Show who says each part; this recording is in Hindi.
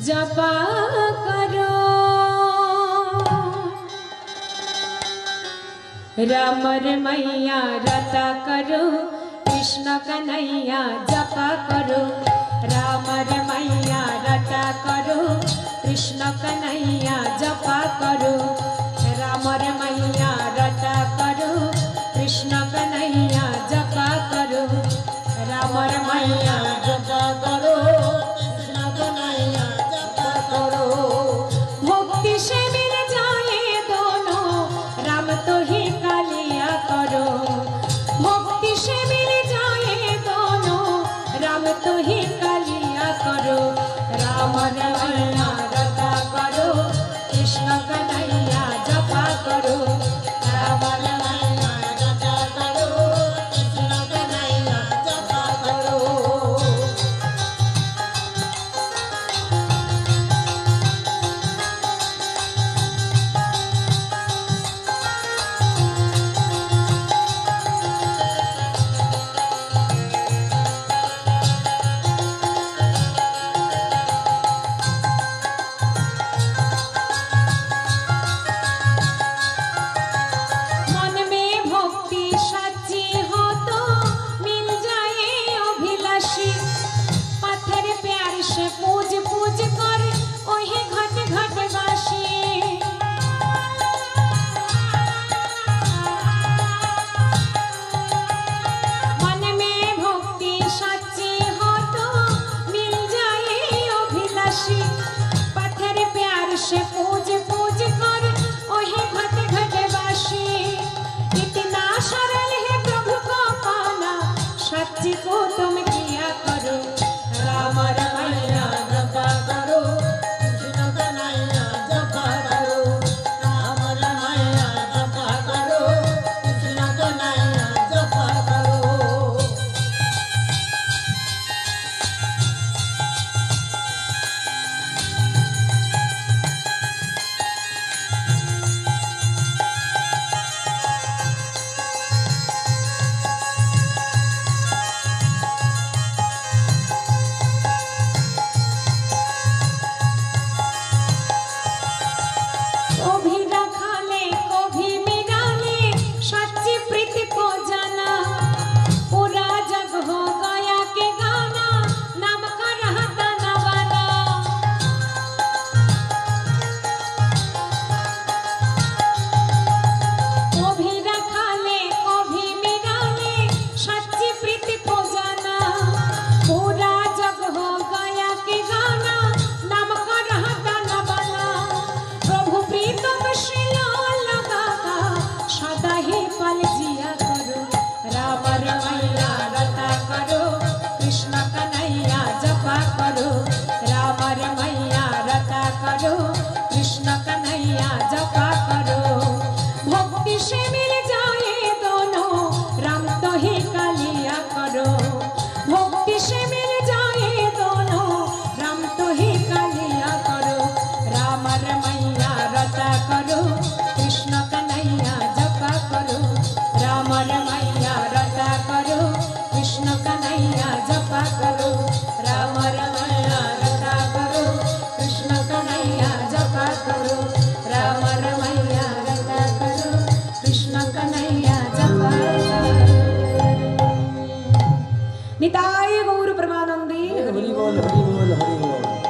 Speaker 1: जपा करो राम मैया रता करो कृष्ण कन्हैया जपा करो राम मैया रता करो कृष्ण कन्हैया जपा करो राम मैया रता करो कृष्ण कन्हैया जपा करो राम मैया रता करो कृष्ण कन्हैया जपा करो। भक्ति से मिल जाए दोनों राम तो ही कालिया करो भक्ति से मिल जाए दोनों राम तो ही कालिया करो राम मैया रता करो कृष्ण कन्हैया जपा करो राम मैया रता करो कृष्ण कन्हैया जपा करो। को तुम किया करो राम मैया जपा करो कृष्ण कन्हैया जपा करो राम मैया जपा करो कृष्ण कन्हैया जपा करो। कृष्ण कन्हैया जपा करो भक्ति से मिल जाए दोनों राम तो ही कालिया करो भक्ति से मिल जाए दोनों राम तो ही कालिया करो राम मैया रता करो कृष्ण कन्हैया जपा करो राम मैया रता करो कृष्ण कन्हैया जपा करो राम मैया रता करो कृष्ण कन्हैया जपा करो राम मैया रता करो कृष्ण कन्हैया जपा करो। निताय गौर परमानंदी हरि बोल हरि बोल हरि बोल।